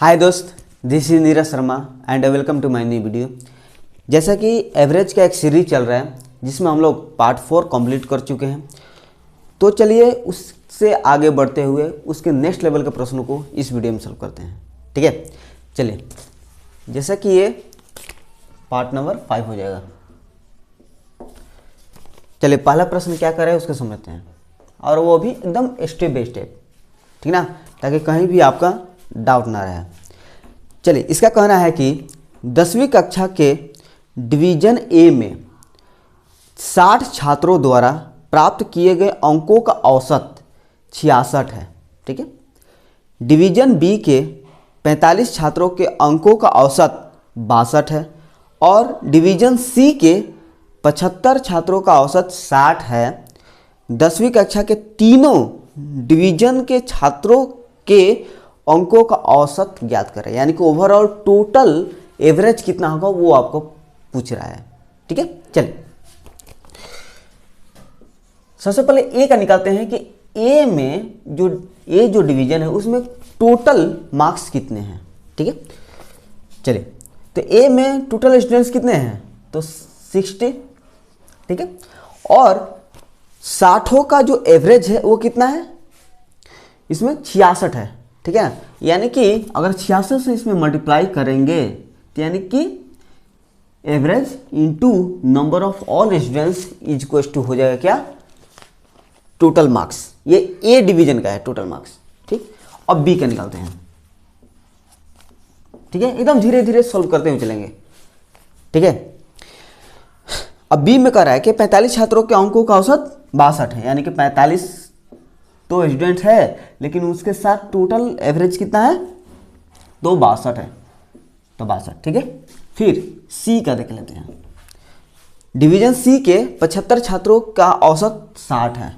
हाय दोस्त, this is Neeraj Sharma and welcome to my new video. जैसा कि एवरेज का एक सीरीज चल रहा है जिसमें हम लोग पार्ट 4 कंप्लीट कर चुके हैं, तो चलिए उससे आगे बढ़ते हुए उसके नेक्स्ट लेवल के प्रश्नों को इस वीडियो में सॉल्व करते हैं। ठीक है, चलिए। जैसा कि ये पार्ट नंबर 5 हो जाएगा। चलिए, पहला प्रश्न क्या कर रहे हैं उसको समझते हैं, और वो भी एकदम स्टेप बाय स्टेप, ठीक ना, ताकि कहीं भी आपका डाउट ना रहे। चलिए, इसका कहना है कि 10वीं कक्षा के डिवीजन ए में 60 छात्रों द्वारा प्राप्त किए गए अंकों का औसत 66 है। ठीक है। डिवीजन बी के 45 छात्रों के अंकों का औसत 62 है और डिवीजन सी के 75 छात्रों का औसत 60 है। 10वीं कक्षा के तीनों डिवीजन के छात्रों के अंकों का औसत ज्ञात करें, यानी कि ओवरऑल टोटल एवरेज कितना होगा वो आपको पूछ रहा है। ठीक है, चलिए सबसे पहले ए का निकालते हैं कि ए में जो डिवीजन है उसमें टोटल मार्क्स कितने हैं। ठीक है, चलिए, तो ए में टोटल स्टूडेंट्स कितने हैं, तो 60। ठीक है, और 60 का जो एवरेज है वो कितना है, इसमें 66 है। ठीक है, यानी कि अगर 66 से इसमें मल्टीप्लाई करेंगे तो यानी कि average into number of all students is equal to हो जाएगा क्या, टोटल मार्क्स। ये ए डिवीजन का है टोटल मार्क्स। ठीक, अब बी का निकालते हैं। ठीक है, एकदम धीरे धीरे सॉल्व करते हुए चलेंगे। ठीक है, अब बी में कह रहा है कि 45 छात्रों के अंकों का औसत 62 है, यानी कि 45 तो स्टूडेंट है लेकिन उसके साथ टोटल एवरेज कितना है, तो 62 है, तो 62। ठीक है, फिर सी का देख लेते हैं। डिवीजन सी के 75 छात्रों का औसत 60 है।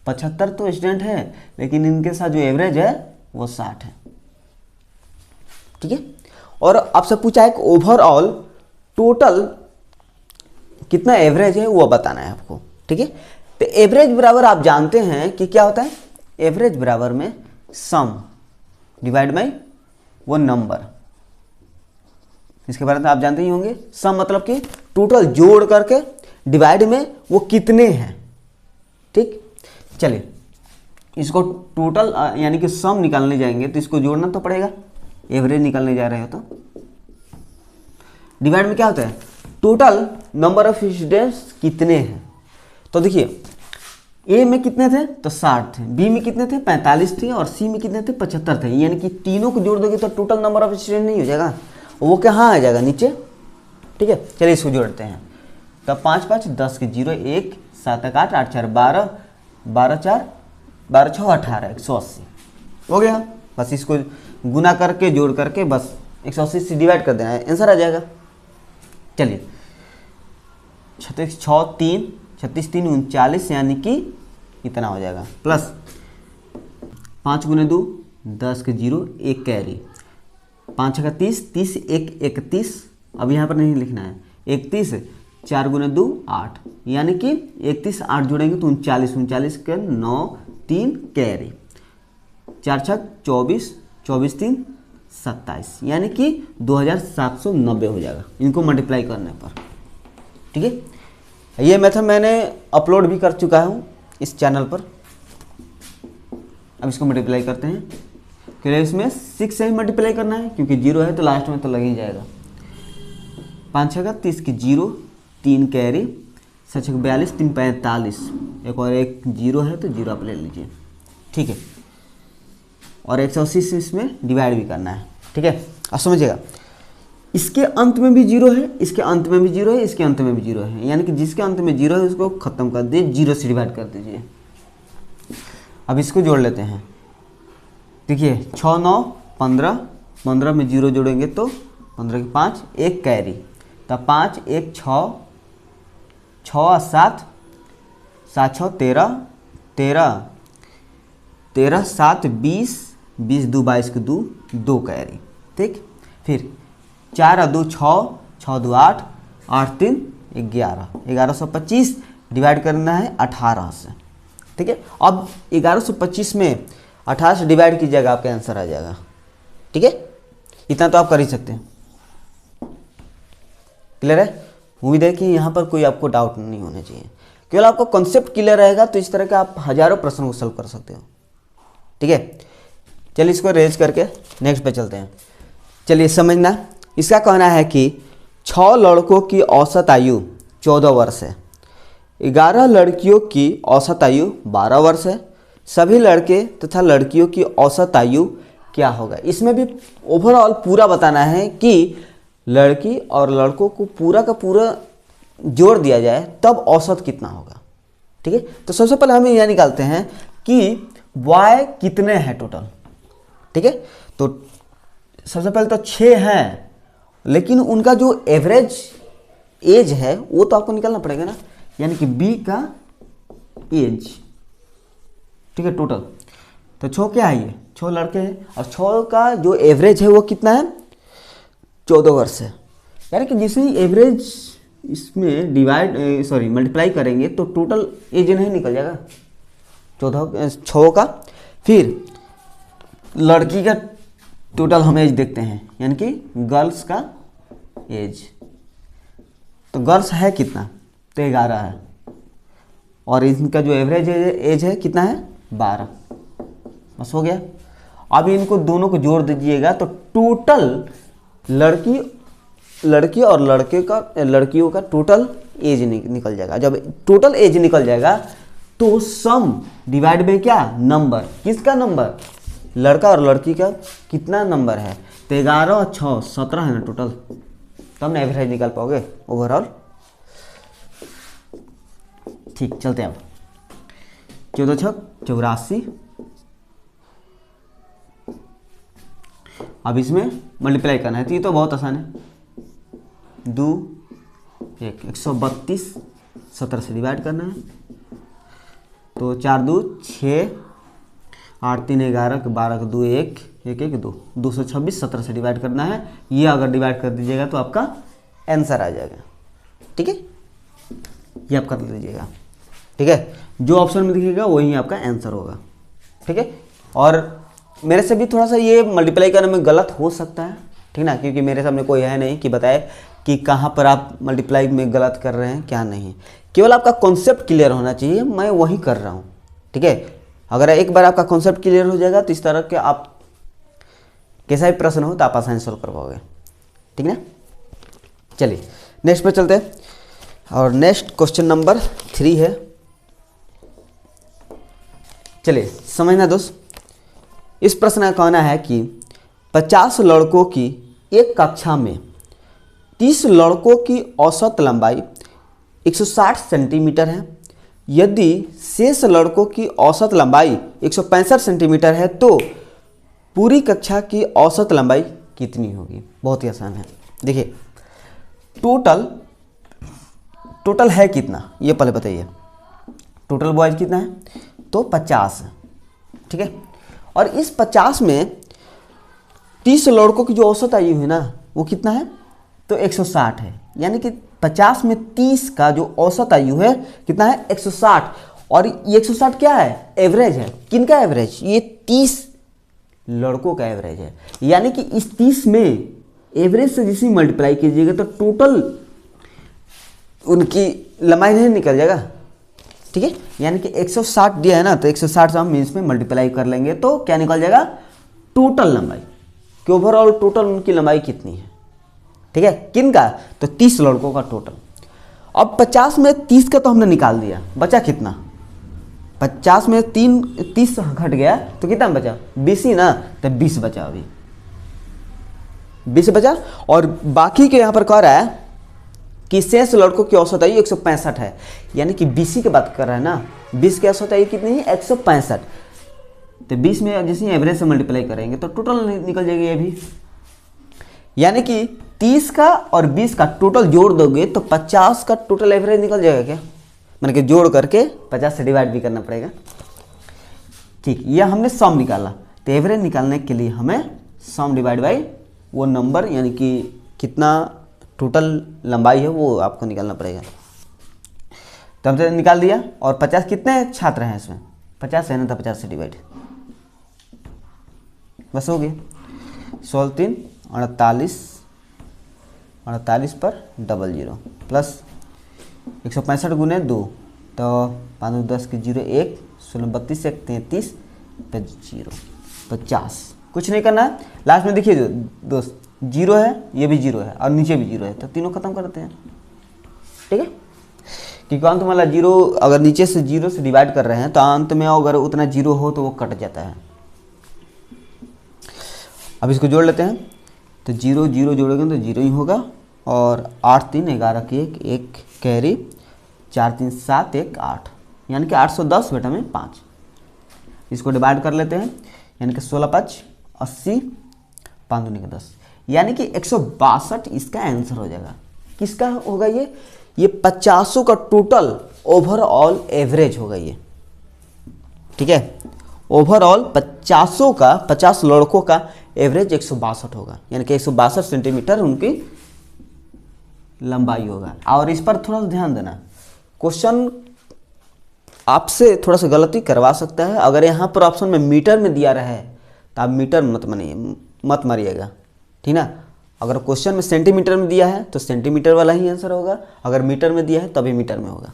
75 तो स्टूडेंट है लेकिन इनके साथ जो एवरेज है वो 60 है। ठीक है, और आपसे पूछा है कि ओवरऑल टोटल कितना एवरेज है वो बताना है आपको। ठीक है, तो एवरेज बराबर आप जानते हैं कि क्या होता है, एवरेज बराबर में सम डिवाइड बाई वो नंबर। इसके बारे में आप जानते ही होंगे। सम मतलब कि टोटल जोड़ करके डिवाइड में वो कितने हैं। ठीक, चलिए इसको टोटल यानी कि सम निकालने जाएंगे तो इसको जोड़ना तो पड़ेगा, एवरेज निकालने जा रहे हो तो। डिवाइड में क्या होता है, टोटल नंबर ऑफ स्टूडेंट्स कितने हैं। तो देखिए, ए में कितने थे, तो 60 थे, बी में कितने थे, 45 थे, और सी में कितने थे, 75 थे। यानी कि तीनों को जोड़ दोगे तो टोटल नंबर ऑफ स्टूडेंट नहीं हो जाएगा, वो कहाँ आ जाएगा, नीचे। ठीक है, चलिए इसको जोड़ते हैं। तो 5 5 10 के 0 1 7 1 8 8 4 12 12 4 12 6 18 180 हो गया। बस इसको गुना करके जोड़ करके बस 180 से डिवाइड कर देना है, आंसर आ जाएगा। चलिए 36 6 3 36 3 39, यानी कि इतना हो जाएगा, प्लस 5 गुने 2 10 के 0 1 कैरी, 5 का 30 30 1 31, अब यहाँ पर नहीं लिखना है, 31 4 गुने 2 8, यानी कि 31 8 जोड़ेंगे तो 39 39 के 9 3 कैरी, 4 6 24 24 3 27, यानी कि 2790 हो जाएगा इनको मल्टीप्लाई करने पर। ठीक है, ये मेथड मैंने अपलोड भी कर चुका हूँ इस चैनल पर। अब इसको मल्टीप्लाई करते हैं, क्योंकि इसमें 6 से ही मल्टीप्लाई करना है, क्योंकि 0 है तो लास्ट में तो लग ही जाएगा। 5 6 का 30 के 0 3 कैरी, 7 6 42 3 45, एक और एक 0 है तो 0 आप ले लीजिए। ठीक है, और 180 से इसमें डिवाइड भी करना है। ठीक है, अब समझिएगा, इसके अंत में भी 0 है, इसके अंत में भी 0 है, इसके अंत में भी 0 है, यानी कि जिसके अंत में 0 है उसको खत्म कर दीजिए, 0 से डिवाइड कर दीजिए। अब इसको जोड़ लेते हैं। देखिए 6 9 15, 15 में 0 जोड़ेंगे तो 15 के 5 1 कैरी, तो 5 1 6 6 7 7 6 13 13 13 7 20 20 2 22 के 2 2 कैरी। ठीक, फिर 4 2 6 6 2 8 8 3 11 1125 डिवाइड करना है 18 से। ठीक है, अब 1125 में 18 से डिवाइड कीजिएगा, आपका आंसर आ जाएगा। ठीक है, इतना तो आप कर ही सकते हैं। क्लियर है? उम्मीद है कि यहाँ पर कोई आपको डाउट नहीं होना चाहिए। केवल आपको कॉन्सेप्ट क्लियर रहेगा तो इस तरह के आप हजारों प्रश्नों को सॉल्व कर सकते हो। ठीक है, चलिए इसको रेज करके नेक्स्ट पे चलते हैं। चलिए समझना, इसका कहना है कि 6 लड़कों की औसत आयु 14 वर्ष है, 11 लड़कियों की औसत आयु 12 वर्ष है, सभी लड़के तथा लड़कियों की औसत आयु क्या होगा। इसमें भी ओवरऑल पूरा बताना है कि लड़की और लड़कों को पूरा का पूरा जोड़ दिया जाए तब औसत कितना होगा। ठीक है, तो सबसे पहले हम यह निकालते हैं कि बॉय कितने हैं टोटल। ठीक है, तो सबसे पहले तो 6 हैं, लेकिन उनका जो एवरेज एज है वो तो आपको निकालना पड़ेगा ना, यानी कि बी का एज। ठीक है, टोटल तो 6 क्या है, ये 6 लड़के हैं और 6 का जो एवरेज है वो कितना है, 14 वर्ष है। यानी कि जिसमें एवरेज इसमें मल्टीप्लाई करेंगे तो टोटल एज नहीं निकल जाएगा 6 का। फिर लड़की का टोटल हम एज देखते हैं, यानी कि गर्ल्स का एज। तो गर्ल्स है कितना, तो 11 है, और इनका जो एवरेज एज है कितना है, 12। बस हो गया। अब इनको दोनों को जोड़ दीजिएगा तो टोटल लड़की और लड़कियों का टोटल एज निकल जाएगा। जब टोटल एज निकल जाएगा तो सम डिवाइड बाय क्या, नंबर। किसका नंबर, लड़का और लड़की का कितना नंबर है, तो 11 और 6 17 है ना टोटल, तब ना एवरेज निकाल पाओगे ओवरऑल। ठीक, चलते हैं अब। 14 छक 84। अब इसमें मल्टीप्लाई करना है तो ये तो बहुत आसान है। 2 1 132 17 से डिवाइड करना है, तो 4 2 6 8 3 11 12 2 1 1 1 2 226 17 से डिवाइड करना है। ये अगर डिवाइड कर दीजिएगा तो आपका आंसर आ जाएगा। ठीक है, ये आप कर लीजिएगा। ठीक है, जो ऑप्शन में दिखेगा वही आपका आंसर होगा। ठीक है, और मेरे से भी थोड़ा सा ये मल्टीप्लाई करने में गलत हो सकता है, ठीक ना, क्योंकि मेरे सामने कोई है नहीं कि बताए कि कहाँ पर आप मल्टीप्लाई में गलत कर रहे हैं क्या नहीं। केवल आपका कॉन्सेप्ट क्लियर होना चाहिए, मैं वही कर रहा हूँ। ठीक है, अगर एक बार आपका कॉन्सेप्ट क्लियर हो जाएगा तो इस तरह के आप कैसा भी प्रश्न हो तो आप आसानी सॉल्व कर पाओगे। ठीक ना, चलिए नेक्स्ट पे चलते हैं, और नेक्स्ट क्वेश्चन नंबर 3 है। चलिए समझना दोस्त, इस प्रश्न का कहना है कि 50 लड़कों की एक कक्षा में 30 लड़कों की औसत लंबाई 160 सेंटीमीटर है। यदि शेष लड़कों की औसत लंबाई 165 सेंटीमीटर है तो पूरी कक्षा की औसत लंबाई कितनी होगी। बहुत ही आसान है। देखिए, टोटल है कितना ये पहले बताइए। टोटल बॉयज कितना है, तो 50 है। ठीक है, और इस 50 में 30 लड़कों की जो औसत आयु है ना वो कितना है, तो 160 है। यानी कि 50 में 30 का जो औसत आयु है कितना है, 160। और ये 160 क्या है, एवरेज है। किनका एवरेज, ये 30 लड़कों का एवरेज है। यानी कि इस 30 में एवरेज से जिसे मल्टीप्लाई कीजिएगा तो टोटल उनकी लंबाई नहीं निकल जाएगा। ठीक है, यानी कि 160 दिया है ना, तो 160 से हम मीन्स में मल्टीप्लाई कर लेंगे तो क्या निकल जाएगा, टोटल लंबाई कि ओवरऑल टोटल उनकी लंबाई कितनी है। ठीक है, किनका, तो 30 लड़कों का टोटल। अब 50 में 30 का तो हमने निकाल दिया, बचा कितना, 50 में 30 घट गया तो कितना बचा, 20 ही ना, तो 20 बचा। अभी 20 बचा, और बाकी के यहाँ पर कह रहा है कि शेष लड़कों की औसत आयु 165 है। यानी कि 20 की बात कर रहा है ना, 20 की औसत आयु कितनी है, 165। तो 20 में जैसे एवरेज से मल्टीप्लाई करेंगे तो टोटल निकल जाएगी ये भी। यानी कि 30 का और 20 का टोटल जोड़ दोगे तो 50 का टोटल एवरेज निकल जाएगा क्या, मतलब कि जोड़ करके 50 से डिवाइड भी करना पड़ेगा। ठीक, ये हमने सम निकाला, तो एवरेज निकालने के लिए हमें सम डिवाइड बाई वो नंबर, यानी कि कितना टोटल लंबाई है वो आपको निकालना पड़ेगा। तो हमने निकाल दिया, और 50 कितने छात्र हैं इसमें, 50 है ना, था 50 से डिवाइड, बस हो गया। 16 3 48 48 पर डबल जीरो प्लस 165 गुने 2 तो 5 10 के 0 1 16 32 1 33 पे 0 50। कुछ नहीं करना है, लास्ट में देखिए जो दोस्त जीरो है ये भी जीरो है और नीचे भी जीरो है तो तीनों खत्म कर देते हैं। ठीक है, क्योंकि अंत वाला जीरो अगर नीचे से जीरो से डिवाइड कर रहे हैं तो अंत में अगर उतना जीरो हो तो वो कट जाता है। अब इसको जोड़ लेते हैं तो 0 0 जोड़ेंगे तो 0 ही होगा और 8 3 11 की 1 कैरी 4 3 7 1 8 यानी कि 810 बेटा में 5। इसको डिवाइड कर लेते हैं यानी कि 16 5 80 5 दूनी के 10 यानी कि 162 इसका आंसर हो जाएगा। किसका होगा ये 50 का टोटल ओवरऑल एवरेज होगा ये। ठीक है, ओवरऑल 50 लड़कों का एवरेज 162 होगा यानी कि 162 सेंटीमीटर उनकी लंबाई होगा। और इस पर थोड़ा सा ध्यान देना, क्वेश्चन आपसे थोड़ा सा गलती करवा सकता है। अगर यहाँ पर ऑप्शन में मीटर में दिया रहा है तो आप मीटर मत मारिएगा, ठीक ना। अगर क्वेश्चन में सेंटीमीटर में दिया है तो सेंटीमीटर वाला ही आंसर होगा, अगर मीटर में दिया है तभी मीटर में होगा।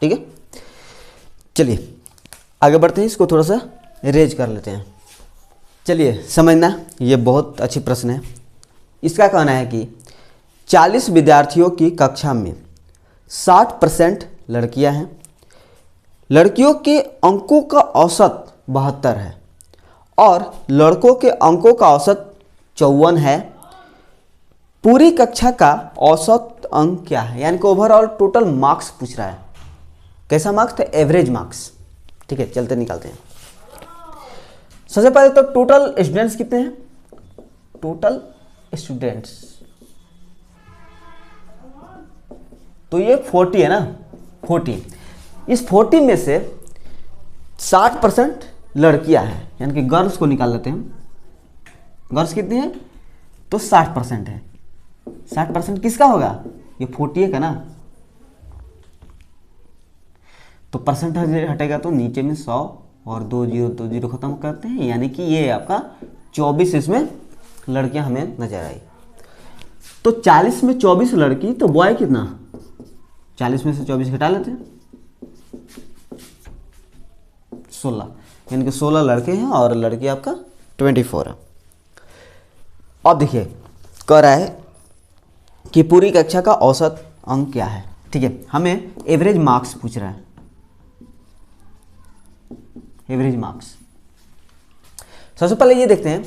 ठीक है, चलिए आगे बढ़ते हैं, इसको थोड़ा सा रेज कर लेते हैं। चलिए समझना, ये बहुत अच्छी प्रश्न है। इसका कहना है कि 40 विद्यार्थियों की कक्षा में 60% लड़कियां हैं, लड़कियों के अंकों का औसत 72 है और लड़कों के अंकों का औसत 54 है। पूरी कक्षा का औसत अंक क्या है, यानी कि ओवरऑल टोटल मार्क्स पूछ रहा है। कैसा मार्क्स था, एवरेज मार्क्स। ठीक है, चलते निकालते हैं। सबसे पहले तो टोटल स्टूडेंट्स कितने हैं, टोटल स्टूडेंट्स तो ये 40 है ना, 40। इस 40 में से 60% लड़कियां हैं यानी कि गर्ल्स को निकाल लेते हैं। गर्ल्स कितनी है तो 60% है। 60% किसका होगा, ये 40 का ना, तो परसेंटेज हटेगा तो नीचे में 100 और 2 0 खत्म करते हैं यानी कि ये आपका 24 इसमें लड़कियां हमें नजर आई। तो 40 में 24 लड़की तो बॉय कितना, 40 में से 24 घटा लेते हैं 16 यानी कि 16 लड़के हैं और लड़की आपका 24 है। अब देखिए कह रहा है कि पूरी कक्षा का औसत अंक क्या है। ठीक है, हमें एवरेज मार्क्स पूछ रहा है, एवरेज मार्क्स। सबसे पहले ये देखते हैं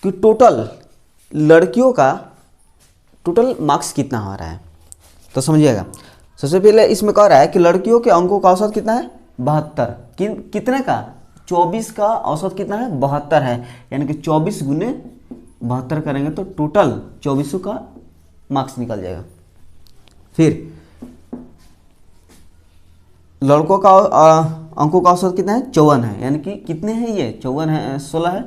कि टोटल लड़कियों का टोटल मार्क्स कितना हो रहा है, तो समझिएगा। सबसे पहले इसमें कह रहा है कि लड़कियों के अंकों का औसत कितना है, 72। कितने का, 24 का औसत कितना है, 72 है यानी कि 24 गुने 72 करेंगे तो टोटल 24 का मार्क्स निकल जाएगा। फिर लड़कों का अंकों का औसत कितना है, 54 है यानी कि कितने हैं ये, 54 है, 16 है।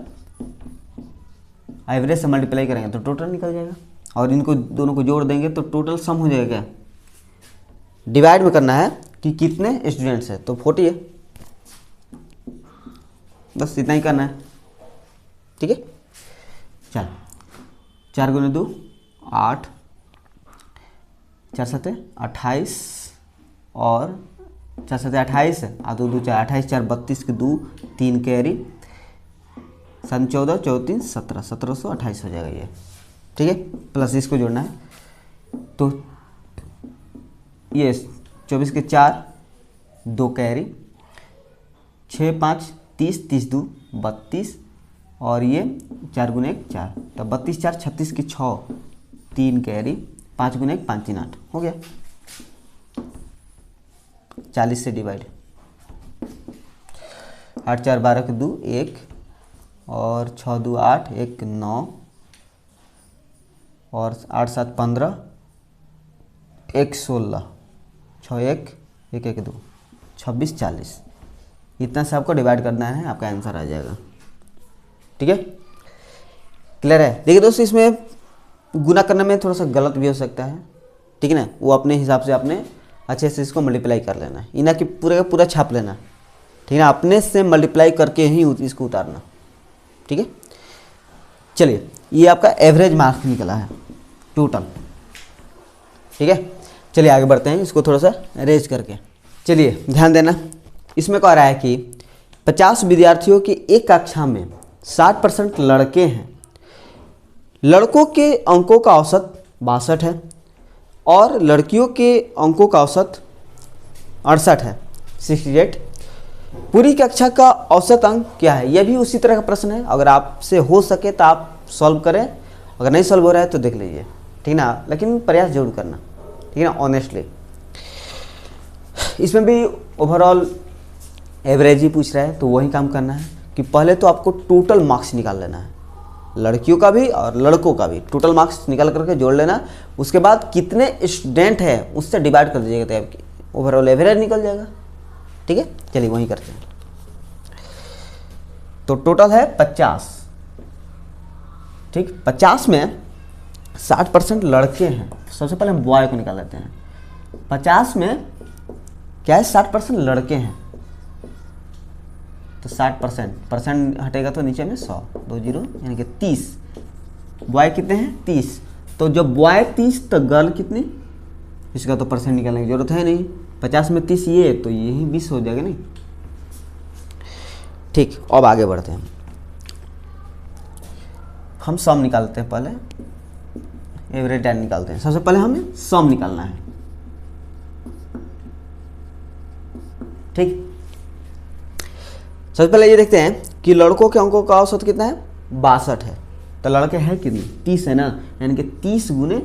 एवरेज से मल्टीप्लाई करेंगे तो टोटल निकल जाएगा और इनको दोनों को जोड़ देंगे तो टोटल सम हो जाएगा। डिवाइड में करना है कि कितने स्टूडेंट्स है तो 40 है, बस इतना ही करना है। ठीक है, चल 4 गुने 2 8, 4 7 28 और 4 7 28 और 2 2 4 28 4 32 के 2 3 कैरी 7 14 14 3 17 1728 हो जाएगा ये। ठीक है, प्लस इसको जोड़ना है तो ये 24 के 4 2 कैरी 6 5 30 30 2 32 और ये 4 गुने 1 4 तो 32 4 36 के 6 3 कैरी 5 गुने 1 5 3 8 हो गया। 40 से डिवाइड 8 4 12 के 2 1 और 6 2 8 1 9 और 8 7 15 1 16 6 1 1 1 2 26 40 इतना से आपको डिवाइड करना है, आपका आंसर आ जाएगा। ठीक है, क्लियर है। देखिए दोस्तों, इसमें गुना करने में थोड़ा सा गलत भी हो सकता है, ठीक है ना, वो अपने हिसाब से आपने अच्छे से इसको मल्टीप्लाई कर लेना है, इना कि पूरे का पूरा छाप लेना, ठीक है ना, अपने से मल्टीप्लाई करके ही इसको उतारना। ठीक है, चलिए ये आपका एवरेज मार्क्स निकला है टोटल, ठीक है। चलिए आगे बढ़ते हैं, इसको थोड़ा सा रेज करके। चलिए ध्यान देना, इसमें कह रहा है कि 50 विद्यार्थियों की एक कक्षा में 60% लड़के हैं। लड़कों के अंकों का औसत 62 है और लड़कियों के अंकों का औसत 68 है, 68। पूरी कक्षा का औसत अंक क्या है? यह भी उसी तरह का प्रश्न है, अगर आपसे हो सके तो आप सॉल्व करें, अगर नहीं सॉल्व हो रहा है तो देख लीजिए, ठीक ना, लेकिन प्रयास जरूर करना, ठीक है ना, ऑनेस्टली। इसमें भी ओवरऑल एवरेज ही पूछ रहा है, तो वही काम करना है कि पहले तो आपको टोटल मार्क्स निकाल लेना है, लड़कियों का भी और लड़कों का भी टोटल मार्क्स निकाल करके जोड़ लेना। उसके बाद कितने स्टूडेंट हैं उससे डिवाइड कर दीजिएगा, तो आपकी ओवरऑल एवरेज निकल जाएगा, ठीक है। चलिए वही करते हैं। तो टोटल है 50, ठीक। 50 में 60% लड़के हैं, सबसे पहले हम बॉय को निकाल लेते हैं। 50 में क्या है, 60% लड़के हैं, तो 60% परसेंट हटेगा तो नीचे में 100, 2 जीरो यानी कि 30। बॉय कितने हैं, 30। तो जब बॉय 30 तो गर्ल कितनी, इसका तो परसेंट निकालने की जरूरत है नहीं। 50 में 30 ये, तो यही 20 हो जाएगा नहीं, ठीक। अब आगे बढ़ते हैं, हम सम निकालते हैं। पहले एवरेज टाइम निकालते हैं। सबसे पहले हमें सम निकालना है, ठीक। सबसे पहले ये देखते हैं कि लड़कों के अंकों का औसत कितना है, 62 है। तो लड़के हैं कितने, 30 है ना, यानी कि 30 गुने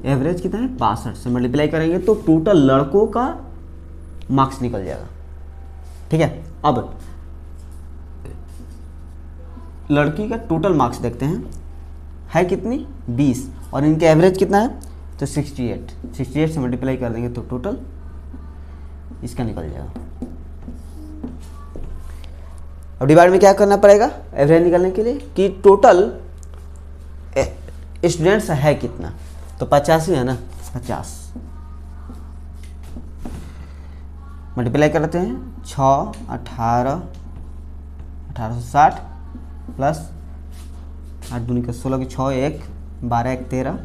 एवरेज कितना है, 62 से मल्टीप्लाई करेंगे तो टोटल लड़कों का मार्क्स निकल जाएगा, ठीक है। अब लड़की का टोटल मार्क्स देखते हैं, है कितनी, 20, और इनके एवरेज कितना है, तो 68 से मल्टीप्लाई कर देंगे तो टोटल इसका निकल जाएगा। अब डिवाइड में क्या करना पड़ेगा एवरेज निकालने के लिए, कि टोटल स्टूडेंट्स है कितना, तो 50 ही है ना, 50 मल्टीप्लाई करते हैं, 6 18 1860 प्लस 8 दूनी का 16 की 6 1 12 1 13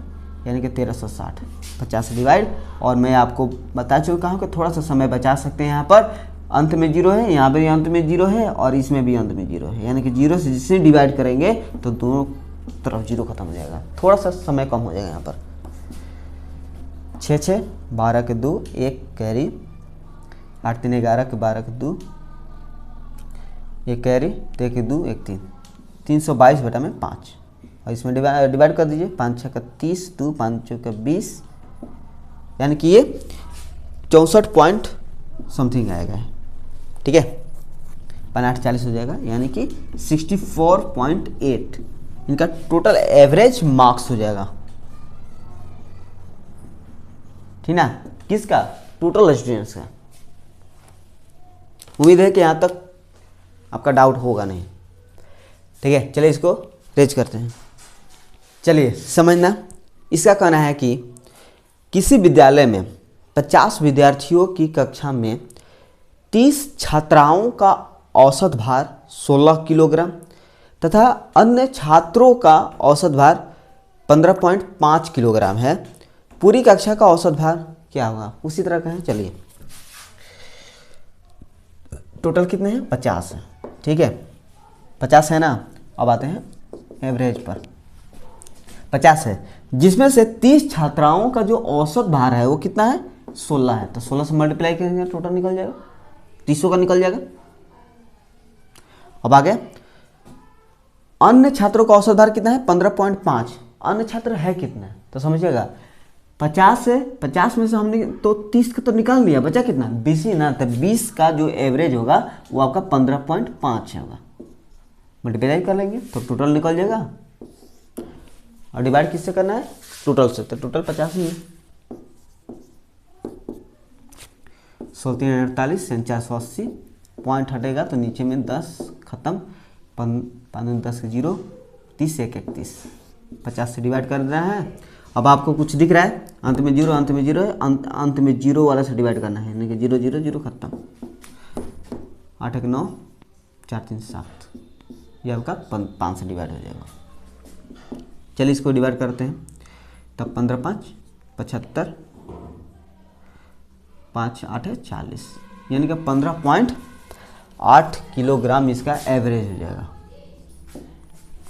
यानी कि 1360, 50 डिवाइड। और मैं आपको बता चुका हूँ कि थोड़ा सा समय बचा सकते हैं, यहाँ पर अंत में 0 है, यहाँ पर अंत में 0 है और इसमें भी अंत में 0 है, यानी कि 0 से जिससे डिवाइड करेंगे तो दोनों तरफ 0 खत्म हो जाएगा, थोड़ा सा समय कम हो जाएगा यहाँ पर। 6 6 12 के 2 1 कैरी, 8 3 11 के 12 के 2 1 कैरी, 1 के 2 1 3, 322 बटा में 5, और इसमें डिवाइड कर दीजिए, 5 6 का 30, 2 5 6 का 20, यानी कि ये 64 पॉइंट समथिंग आएगा, ठीक है। 8 40 हो जाएगा, यानी कि 64.8 इनका टोटल एवरेज मार्क्स हो जाएगा, ठीक ना, किसका, टोटल स्टूडेंट्स का। उम्मीद है कि यहाँ तक आपका डाउट होगा नहीं, ठीक है। चलिए इसको रेज करते हैं। चलिए समझना, इसका कहना है कि किसी विद्यालय में 50 विद्यार्थियों की कक्षा में 30 छात्राओं का औसत भार 16 किलोग्राम तथा अन्य छात्रों का औसत भार 15.5 किलोग्राम है। पूरी कक्षा का औसत भार क्या होगा, उसी तरह का है। चलिए टोटल कितने हैं, 50 है, ठीक है, 50 है ना। अब आते हैं एवरेज पर, 50 है, जिसमें से 30 छात्राओं का जो औसत भार है वो कितना है, 16 है, तो 16 से मल्टीप्लाई करेंगे टोटल निकल जाएगा, 300 का निकल जाएगा। अब आगे अन्य छात्रों का औसत भार कितना है, 15.5। अन्य छात्र है कितना, तो समझिएगा 50 में से हमने तो 30 का तो निकाल लिया, बचा कितना, 20 ही ना, तो 20 का जो एवरेज होगा वो आपका 15.5 होगा। मल्टीप्लाई कर लेंगे तो टोटल निकल जाएगा, और डिवाइड किससे करना है, टोटल से, तो टोटल 50 ही है। 16 48 480 पॉइंट हटेगा तो नीचे में 10 खत्म, 5 10 के 0, 30 1 31, 50 से डिवाइड कर रहा है। अब आपको कुछ दिख रहा है, अंत में 0 अंत में 0 है, अंत में 0 वाला से डिवाइड करना है, यानी कि 0 0 0 खत्म, 8 1 9 4 3 7, ये आपका 5 से डिवाइड हो जाएगा, चलिए इसको डिवाइड करते हैं, तब 15 5 75, 5 8 है 40, यानी कि 15.8 किलोग्राम इसका एवरेज हो जाएगा,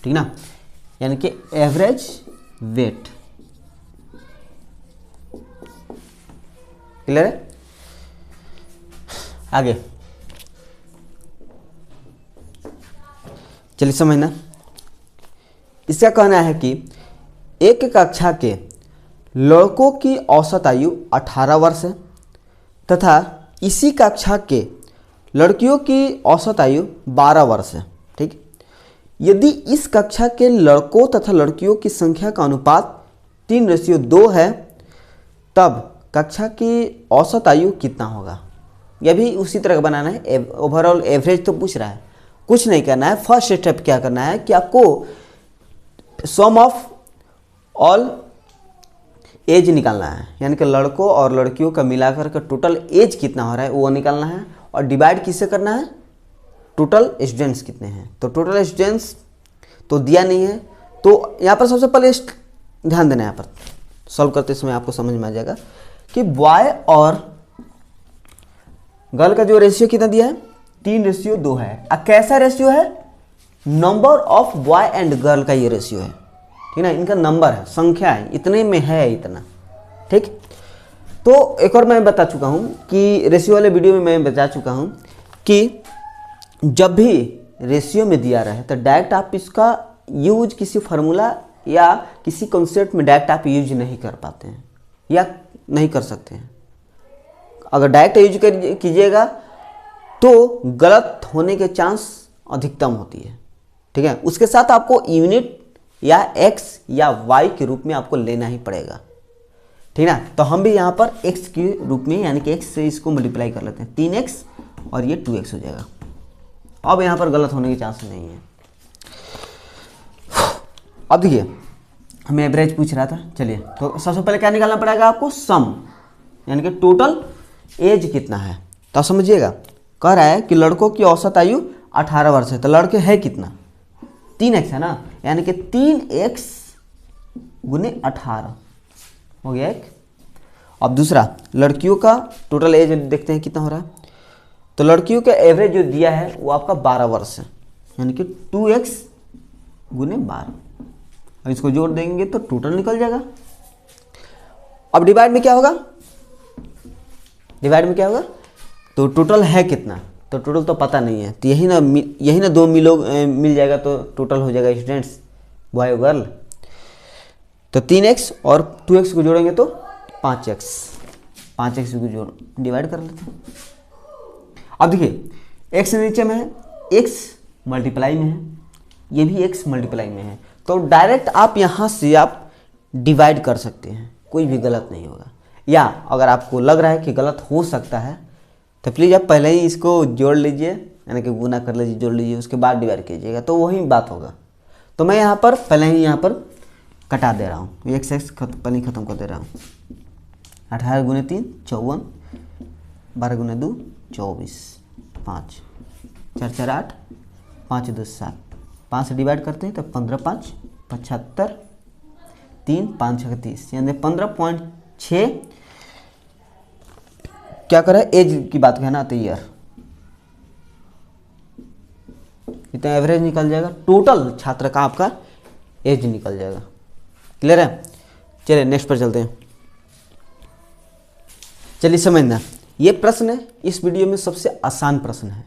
ठीक ना, यानी कि एवरेज वेट। क्लियर है? आगे चलिए समझना। इसका कहना है कि एक कक्षा के लड़कों की औसत आयु 18 वर्ष है तथा इसी कक्षा के लड़कियों की औसत आयु 12 वर्ष है, ठीक। यदि इस कक्षा के लड़कों तथा लड़कियों की संख्या का अनुपात 3:2 है तब कक्षा की औसत आयु कितना होगा। यह भी उसी तरह का बनाना है, ओवरऑल एवरेज तो पूछ रहा है, कुछ नहीं करना है। फर्स्ट स्टेप क्या करना है कि आपको सम ऑफ ऑल एज निकालना है, यानी कि लड़कों और लड़कियों का मिलाकर के टोटल एज कितना हो रहा है वो निकालना है, और डिवाइड किससे करना है, टोटल स्टूडेंट्स कितने हैं। तो टोटल स्टूडेंट्स तो दिया नहीं है, तो यहाँ पर सबसे पहले ध्यान देना है, यहाँ पर सॉल्व करते समय आपको समझ में आ जाएगा कि बॉय और गर्ल का जो रेशियो कितना दिया है, 3:2 है। अब कैसा रेशियो है, number of boy and girl का ये रेशियो है, ठीक ना, इनका नंबर है, संख्या है, इतने में है इतना, ठीक। तो एक और मैं बता चुका हूं कि रेशियो वाले वीडियो में मैं बता चुका हूं कि जब भी रेशियो में दिया रहे तो डायरेक्ट आप इसका यूज किसी फार्मूला या किसी कॉन्सेप्ट में डायरेक्ट आप यूज नहीं कर पाते हैं या नहीं कर सकते हैं। अगर डायरेक्ट यूज कीजिएगा तो गलत होने के चांस अधिकतम होती है, ठीक है। उसके साथ आपको यूनिट या x या y के रूप में आपको लेना ही पड़ेगा, ठीक ना। तो हम भी यहाँ पर x के रूप में, यानी कि x से इसको मल्टीप्लाई कर लेते हैं, 3x और ये 2x हो जाएगा। अब यहाँ पर गलत होने के चांस नहीं है। अब देखिए हमें एवरेज पूछ रहा था, चलिए तो सबसे पहले क्या निकालना पड़ेगा आपको, सम, यानी कि टोटल एज कितना है। तो समझिएगा, कह रहा है कि लड़कों की औसत आयु 18 वर्ष है, तो लड़के है कितना, 3x है ना, यानी कि 3x गुने 18 हो गया एक। अब दूसरा, लड़कियों का टोटल एज देखते हैं कितना हो रहा है। तो लड़कियों का एवरेज जो दिया है वो आपका 12 वर्ष है, यानी कि 2x गुने 12। अब इसको जोड़ देंगे तो टोटल निकल जाएगा। अब डिवाइड में क्या होगा, डिवाइड में क्या होगा, तो टोटल है कितना, तो टोटल तो पता नहीं है, तो यही ना 2 मिल जाएगा तो टोटल हो जाएगा स्टूडेंट्स बॉय और गर्ल। तो 3x और 2x को जोड़ेंगे तो 5x को जोड़ डिवाइड कर लेते हैं। अब देखिए x नीचे में है, x मल्टीप्लाई में है, ये भी x मल्टीप्लाई में है, तो डायरेक्ट आप यहाँ से आप डिवाइड कर सकते हैं, कोई भी गलत नहीं होगा। या अगर आपको लग रहा है कि गलत हो सकता है तो प्लीज़ आप पहले ही इसको जोड़ लीजिए, यानी कि गुना कर लीजिए, जोड़ लीजिए, उसके बाद डिवाइड कीजिएगा तो वही बात होगा। तो मैं यहाँ पर पहले ही यहाँ पर कटा दे रहा हूँ, एक से पहले ही खत्म कर दे रहा हूँ। 18 गुने 3 54, 12 गुने 2 24, 5 4 4 8, 5 2 7, 5 से डिवाइड करते हैं तो 15 5 75, 3 5 36, यानी 15.6 क्या करें, एज की बात कहना तो ईयर, इतना एवरेज निकल जाएगा, टोटल छात्र का आपका एज निकल जाएगा। क्लियर है? चलिए नेक्स्ट पर चलते हैं। चलिए समझना, ये प्रश्न इस वीडियो में सबसे आसान प्रश्न है,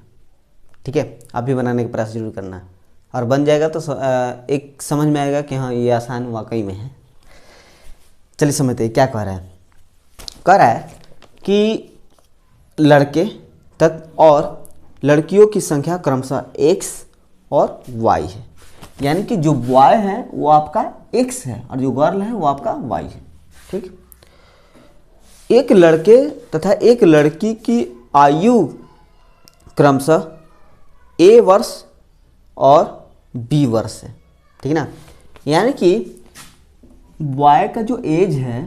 ठीक है। आप भी बनाने का प्रयास जरूर करना, और बन जाएगा तो एक समझ में आएगा कि हाँ ये आसान वाकई में है। चलिए समझते हैं क्या कह रहा है। कह रहा है कि लड़के और लड़कियों की संख्या क्रमशः x और y है, यानी कि जो बॉय है वो आपका x है और जो गर्ल है वो आपका y है, ठीक। एक लड़के तथा एक लड़की की आयु क्रमशः a वर्ष और b वर्ष है, ठीक ना। यानी कि बॉय का जो एज है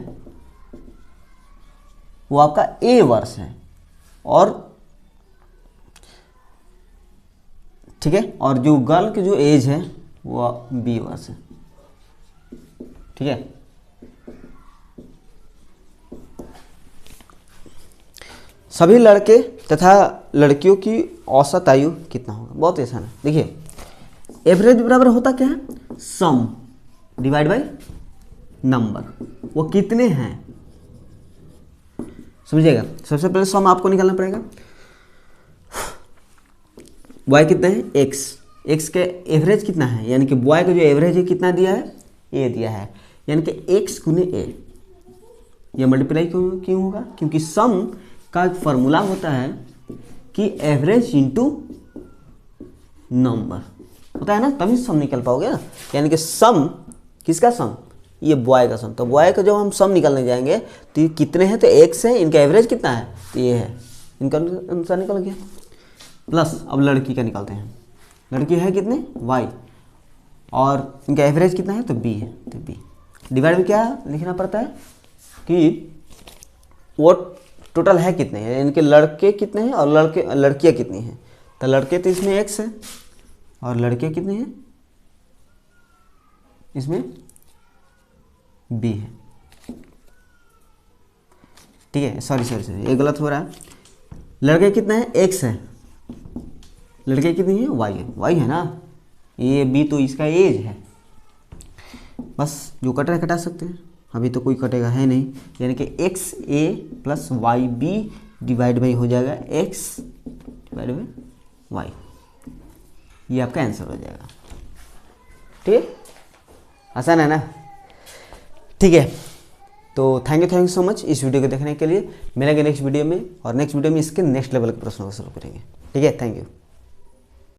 वो आपका a वर्ष है और ठीक है, और जो गर्ल की जो एज है वो b वर्ष है, ठीक है। सभी लड़के तथा लड़कियों की औसत आयु कितना होगा? बहुत आसान है। देखिए एवरेज बराबर होता क्या है? सम डिवाइड बाय नंबर। वो कितने हैं समझिएगा। सबसे पहले सम आपको निकालना पड़ेगा। बॉय कितने हैं? एक्स के एवरेज कितना है, यानी कि बॉय का जो एवरेज है कितना दिया है? ए दिया है, यानी कि एक्स गुने ए। ये मल्टीप्लाई क्यों होगा? क्योंकि सम का फॉर्मूला होता है कि एवरेज इंटू नंबर होता है ना, तभी सम निकल पाओगे ना। यानी कि सम किसका सम? ये बॉय का सम। तो बॉय का जब हम सम निकालने जाएंगे तो ये कितने हैं? तो एक्स है, इनका एवरेज कितना है? तो ये है, इनका आंसर निकल गया। प्लस अब लड़की का निकालते हैं। लड़की है कितने? वाई, और इनका एवरेज कितना है? तो बी है, तो बी डिवाइड में क्या लिखना पड़ता है कि वो टोटल है कितने हैं, इनके लड़के कितने हैं और लड़कियां कितनी हैं। तो लड़के तो इसमें एक्स है और लड़के कितने हैं? इसमें बी है। ठीक है, सॉरी ये गलत हो रहा है। लड़के कितने हैं? एक्स है। लड़के कितनी है? वाई है ना। ये बी तो इसका एज है। बस जो कट रहा है कटा सकते हैं, अभी तो कोई कटेगा है नहीं। यानी कि X A plus Y B divide by हो जाएगा एक्स डिवाइड बाई वाई। ये आपका आंसर हो जाएगा। ठीक है, आसान है ना? ठीक है, तो थैंक यू सो मच इस वीडियो को देखने के लिए। मिलेंगे नेक्स्ट वीडियो में, और नेक्स्ट वीडियो में इसके नेक्स्ट लेवल के प्रश्नों को सॉल्व करेंगे। ठीक है, थैंक यू।